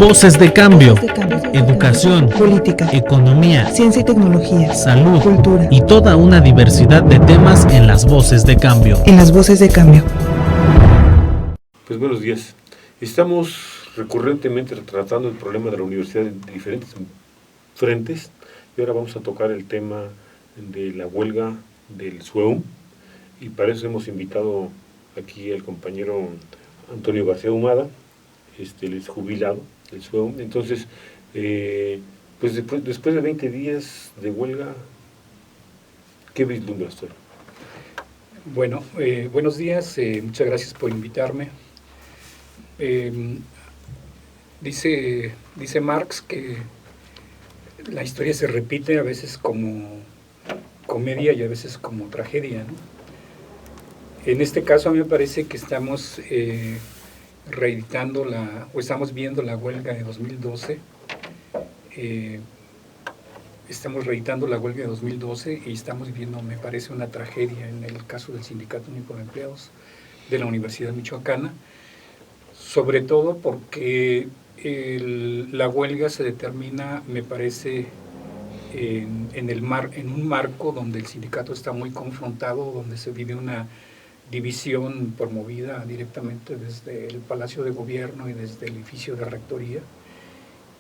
Voces de cambio, Voces de cambio. educación, Política, economía, ciencia y tecnología, salud, cultura y toda una diversidad de temas en las Voces de Cambio. En las Voces de Cambio. Pues buenos días. Estamos recurrentemente tratando el problema de la universidad en diferentes frentes y ahora vamos a tocar el tema de la huelga del SUEUM y para eso hemos invitado aquí al compañero Antonio García Humada, él es jubilado del SUEUM. Entonces, pues después de 20 días de huelga, ¿qué vislumbras tú? Bueno, buenos días, muchas gracias por invitarme. Dice Marx que la historia se repite a veces como comedia y a veces como tragedia, ¿no? En este caso a mí me parece que estamos reeditando estamos viendo la huelga de 2012. Estamos reeditando la huelga de 2012 y estamos viendo, me parece, una tragedia en el caso del Sindicato Único de Empleados de la Universidad Michoacana, sobre todo porque la huelga se determina, me parece, en un marco donde el sindicato está muy confrontado, donde se vive una división promovida directamente desde el Palacio de Gobierno y desde el edificio de Rectoría,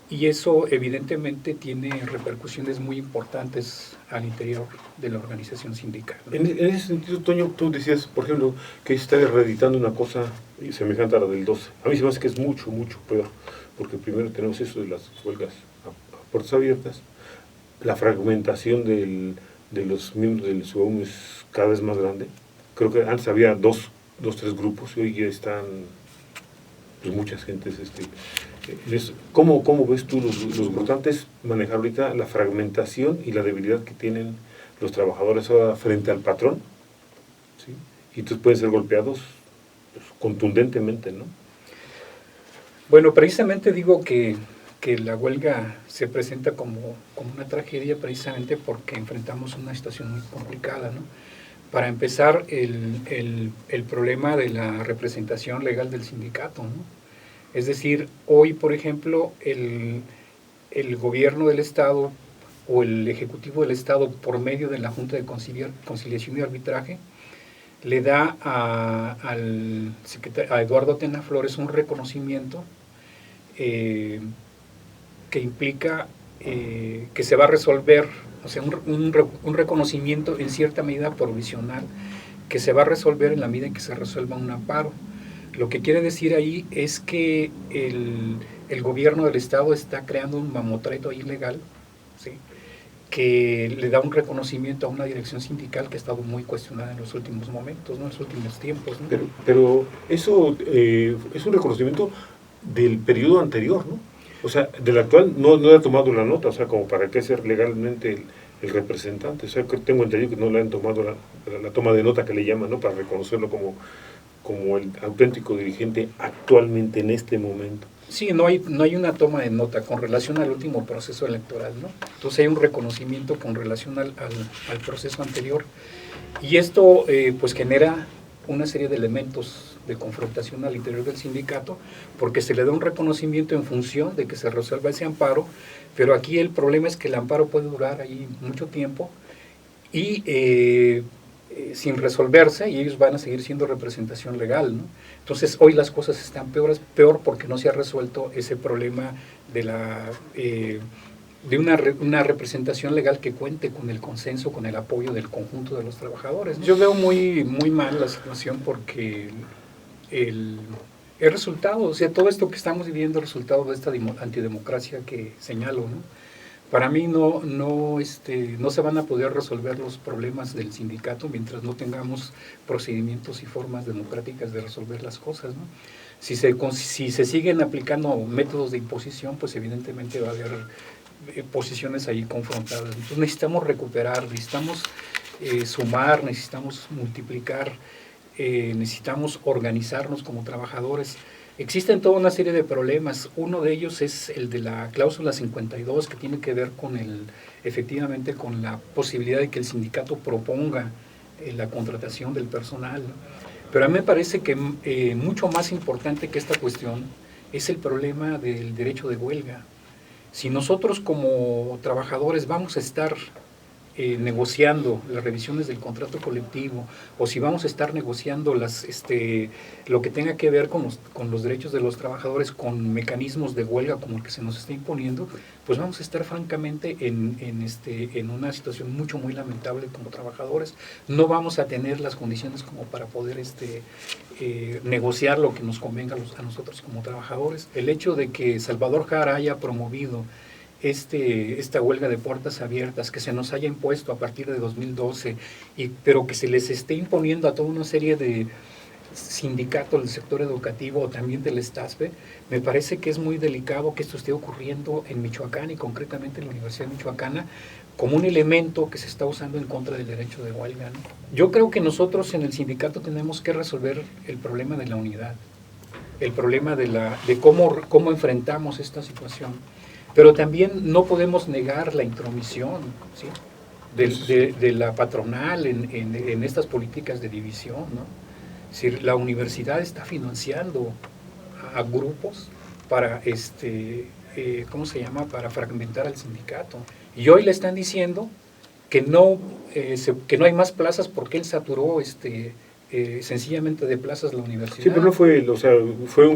y eso evidentemente tiene repercusiones muy importantes al interior de la organización sindical. En ese sentido, Toño, tú decías, por ejemplo, que está reeditando una cosa semejante a la del 12. A mí se me hace que es mucho, mucho peor, porque primero tenemos eso de las huelgas a puertas abiertas, la fragmentación de los miembros del SUEUM es cada vez más grande. Creo que antes había dos, tres grupos y hoy ya están pues, muchas gentes. ¿Cómo ves tú los importantes manejar ahorita la fragmentación y la debilidad que tienen los trabajadores ahora frente al patrón? ¿Sí? Y entonces pueden ser golpeados pues, contundentemente, ¿no? Bueno, precisamente digo que la huelga se presenta como una tragedia precisamente porque enfrentamos una situación muy complicada, ¿no? Para empezar, el problema de la representación legal del sindicato, ¿no? Es decir, hoy, por ejemplo, el gobierno del Estado o el Ejecutivo del Estado, por medio de la Junta de Conciliación y Arbitraje, le da a Eduardo Tena Flores un reconocimiento que implica que se va a resolver, o sea, un reconocimiento en cierta medida provisional, que se va a resolver en la medida en que se resuelva un amparo. Lo que quiere decir ahí es que el gobierno del Estado está creando un mamotreto ilegal, ¿sí?, que le da un reconocimiento a una dirección sindical que ha estado muy cuestionada en los últimos momentos, ¿no?, en los últimos tiempos, ¿no? Pero eso es un reconocimiento del periodo anterior, ¿no? O sea, del actual no le ha tomado la nota, o sea, como para qué ser legalmente el representante. O sea, que tengo entendido que no le han tomado la toma de nota que le llaman, ¿no?, para reconocerlo como el auténtico dirigente actualmente en este momento. Sí, no hay una toma de nota con relación al último proceso electoral, ¿no? Entonces hay un reconocimiento con relación al proceso anterior, y esto pues genera una serie de elementos de confrontación al interior del sindicato, porque se le da un reconocimiento en función de que se resuelva ese amparo, pero aquí el problema es que el amparo puede durar ahí mucho tiempo y sin resolverse, y ellos van a seguir siendo representación legal, ¿no? Entonces hoy las cosas están peor porque no se ha resuelto ese problema de una representación legal que cuente con el consenso, con el apoyo del conjunto de los trabajadores, ¿no? Yo veo muy mal la situación porque el resultado, o sea, todo esto que estamos viviendo es resultado de esta antidemocracia que señalo, ¿no? Para mí no se van a poder resolver los problemas del sindicato mientras no tengamos procedimientos y formas democráticas de resolver las cosas, ¿no? Si se siguen aplicando métodos de imposición, pues evidentemente va a haber posiciones ahí confrontadas. Entonces necesitamos recuperar, necesitamos sumar, necesitamos multiplicar, necesitamos organizarnos como trabajadores. Existen toda una serie de problemas. Uno de ellos es el de la cláusula 52, que tiene que ver con efectivamente con la posibilidad de que el sindicato proponga la contratación del personal, ¿no? Pero a mí me parece que mucho más importante que esta cuestión es el problema del derecho de huelga. Si nosotros como trabajadores vamos a estar negociando las revisiones del contrato colectivo, o si vamos a estar negociando lo que tenga que ver con los derechos de los trabajadores con mecanismos de huelga como el que se nos está imponiendo, pues vamos a estar francamente en una situación muy lamentable como trabajadores. No vamos a tener las condiciones como para poder negociar lo que nos convenga a nosotros como trabajadores. El hecho de que Salvador Jara haya promovido esta huelga de puertas abiertas que se nos haya impuesto a partir de 2012, pero que se les esté imponiendo a toda una serie de sindicatos del sector educativo o también del STASPE, me parece que es muy delicado que esto esté ocurriendo en Michoacán y concretamente en la Universidad Michoacana como un elemento que se está usando en contra del derecho de huelga, ¿no? Yo creo que nosotros en el sindicato tenemos que resolver el problema de la unidad, el problema de cómo enfrentamos esta situación. Pero también no podemos negar la intromisión, ¿sí?, de la patronal en estas políticas de división, ¿no? Es decir, la universidad está financiando a grupos para, para fragmentar al sindicato. Y hoy le están diciendo que no hay más plazas porque él saturó sencillamente de plazas la universidad. Sí, pero no fue, o sea, fue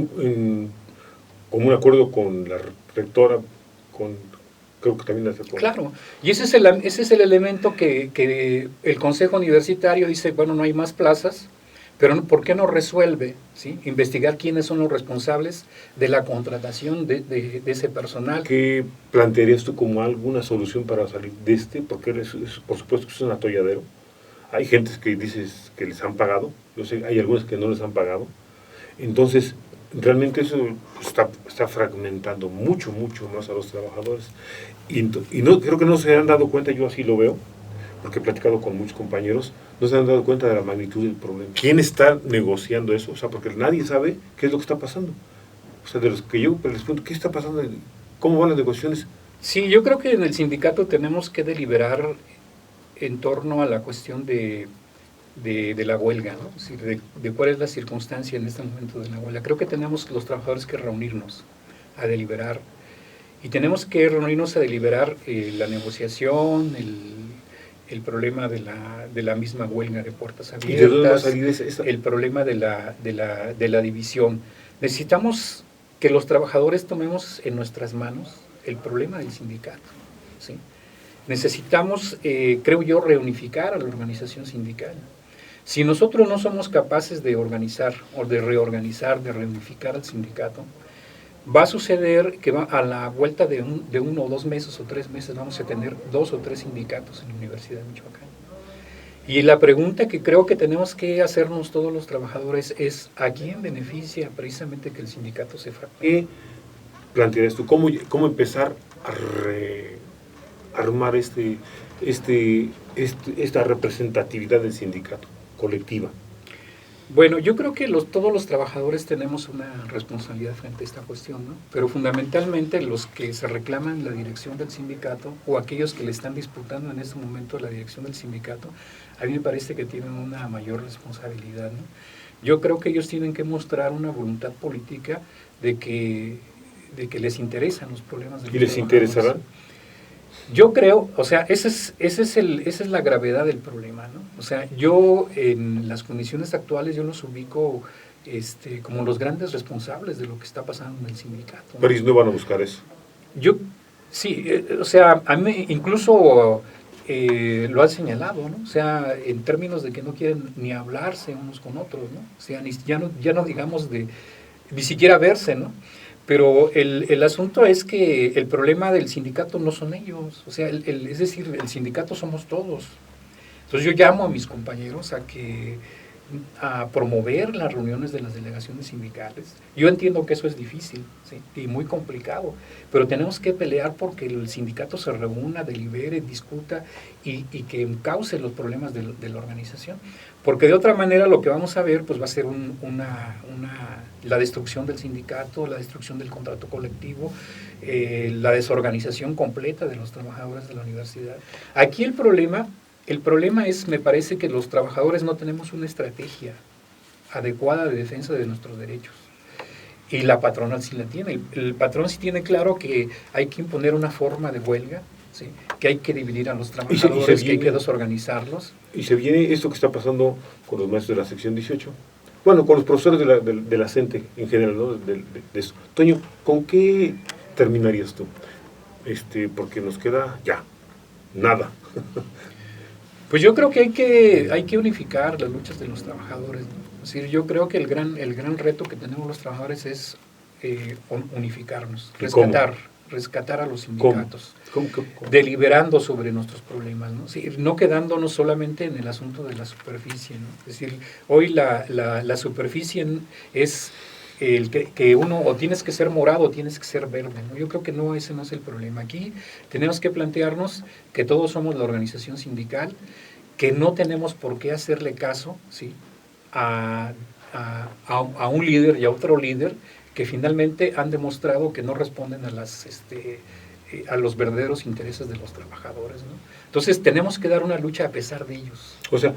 como un acuerdo con la rectora, creo que también hace poco. Claro, y ese es el elemento que el Consejo Universitario dice, bueno, no hay más plazas, pero ¿por qué no resuelve, ¿sí?, investigar quiénes son los responsables de la contratación de ese personal? ¿Qué plantearías tú como alguna solución para salir de porque por supuesto que es un atolladero? Hay gente que dices que les han pagado, yo sé, hay algunas que no les han pagado, entonces realmente eso está fragmentando mucho más a los trabajadores. Y no, creo que no se han dado cuenta, yo así lo veo, porque he platicado con muchos compañeros, no se han dado cuenta de la magnitud del problema. ¿Quién está negociando eso? O sea, porque nadie sabe qué es lo que está pasando. O sea, de los que yo les pregunto, ¿qué está pasando? ¿Cómo van las negociaciones? Sí, yo creo que en el sindicato tenemos que deliberar en torno a la cuestión de la huelga, ¿no? Es decir, de cuál es la circunstancia en este momento de la huelga. Creo que tenemos los trabajadores que reunirnos a deliberar, y tenemos que reunirnos a deliberar la negociación, el problema de la misma huelga de puertas abiertas, ¿y de dónde va a salir el problema de la división. Necesitamos que los trabajadores tomemos en nuestras manos el problema del sindicato, ¿sí? Necesitamos, creo yo, reunificar a la organización sindical. Si nosotros no somos capaces de organizar o de reorganizar, de reunificar al sindicato, va a suceder que a la vuelta de 1 o 2 meses o 3 meses vamos a tener 2 o 3 sindicatos en la Universidad de Michoacán. Y la pregunta que creo que tenemos que hacernos todos los trabajadores es ¿a quién beneficia precisamente que el sindicato se fragmente? ¿Qué plantearías tú? ¿Cómo empezar a armar esta representatividad del sindicato colectiva? Bueno, yo creo que todos los trabajadores tenemos una responsabilidad frente a esta cuestión, ¿no? Pero fundamentalmente los que se reclaman la dirección del sindicato o aquellos que le están disputando en este momento la dirección del sindicato, a mí me parece que tienen una mayor responsabilidad, ¿no? Yo creo que ellos tienen que mostrar una voluntad política de que les interesan los problemas de los trabajadores. ¿Y les interesarán? Yo creo, o sea, esa es la gravedad del problema, ¿no? O sea, yo en las condiciones actuales yo los ubico como los grandes responsables de lo que está pasando en el sindicato, ¿no? Pero ellos no van a buscar eso. Yo, sí, o sea, a mí incluso lo han señalado, ¿no? O sea, en términos de que no quieren ni hablarse unos con otros, ¿no? O sea, ya no digamos ni siquiera verse, ¿no? Pero el asunto es que el problema del sindicato no son ellos, o sea, es decir, el sindicato somos todos. Entonces yo llamo a mis compañeros a promover las reuniones de las delegaciones sindicales. Yo entiendo que eso es difícil, ¿sí?, y muy complicado, pero tenemos que pelear porque el sindicato se reúna, delibere, discuta y que encauce los problemas de la organización. Porque de otra manera lo que vamos a ver pues va a ser la destrucción del sindicato, la destrucción del contrato colectivo, la desorganización completa de los trabajadores de la universidad. Aquí el problema es, me parece que los trabajadores no tenemos una estrategia adecuada de defensa de nuestros derechos. y la patronal sí la tiene. El patrón sí tiene claro que hay que imponer una forma de huelga, ¿sí? Que hay que dividir a los trabajadores, que hay que desorganizarlos. Y se viene esto que está pasando con los maestros de la sección 18. Bueno, con los profesores de la CENTE en general, ¿no? De eso. Toño, ¿con qué terminarías tú? Porque nos queda ya, nada. Pues yo creo que hay que unificar las luchas de los trabajadores, ¿no? Es decir, yo creo que el gran reto que tenemos los trabajadores es unificarnos, rescatar a los sindicatos, ¿Cómo? deliberando sobre nuestros problemas, ¿no? Sí, no quedándonos solamente en el asunto de la superficie, ¿no? Es decir, hoy la superficie es el que uno o tienes que ser morado o tienes que ser verde, ¿no? Yo creo que ese no es el problema. Aquí tenemos que plantearnos que todos somos la organización sindical, que no tenemos por qué hacerle caso, ¿sí? a un líder y a otro líder que finalmente han demostrado que no responden a los verdaderos intereses de los trabajadores, ¿no? Entonces tenemos que dar una lucha a pesar de ellos. O sea,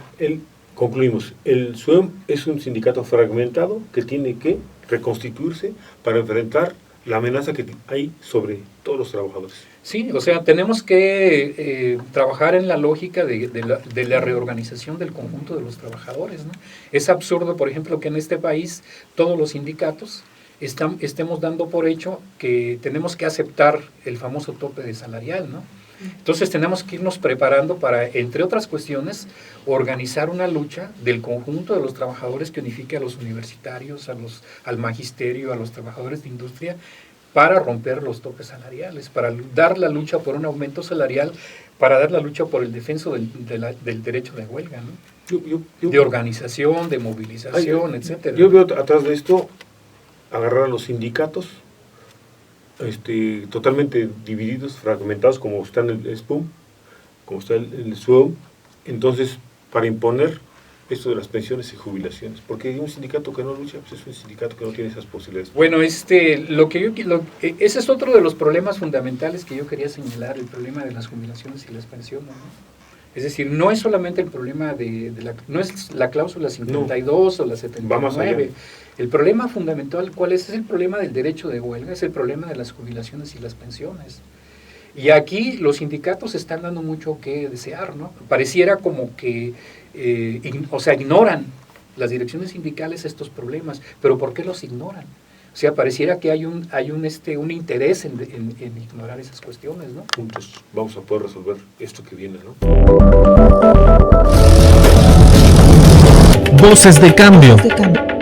concluimos, el SUEM es un sindicato fragmentado que tiene que reconstituirse para enfrentar la amenaza que hay sobre todos los trabajadores. Sí, o sea, tenemos que trabajar en la lógica de la reorganización del conjunto de los trabajadores, ¿no? Es absurdo, por ejemplo, que en este país todos los sindicatos estemos dando por hecho que tenemos que aceptar el famoso tope salarial, ¿no? Entonces tenemos que irnos preparando para, entre otras cuestiones, organizar una lucha del conjunto de los trabajadores que unifique a los universitarios, al magisterio, a los trabajadores de industria, para romper los topes salariales, para dar la lucha por un aumento salarial, para dar la lucha por el defenso del derecho de huelga, ¿no? De organización, de movilización, etcétera. Yo veo atrás de esto agarrar a los sindicatos totalmente divididos, fragmentados, como está en el SPUM, como está el SUEM, entonces para imponer esto de las pensiones y jubilaciones, porque un sindicato que no lucha, pues es un sindicato que no tiene esas posibilidades. Bueno, ese es otro de los problemas fundamentales que yo quería señalar, el problema de las jubilaciones y las pensiones, ¿no? Es decir, no es solamente el problema no es la cláusula 52 o la 79. El problema fundamental, ¿cuál es? Es el problema del derecho de huelga, es el problema de las jubilaciones y las pensiones. Y aquí los sindicatos están dando mucho que desear, ¿no? Pareciera como que, ignoran las direcciones sindicales estos problemas, pero ¿por qué los ignoran? O sea, pareciera que hay un interés en ignorar esas cuestiones, ¿no? Juntos vamos a poder resolver esto que viene, ¿no? Voces de cambio. De cambio.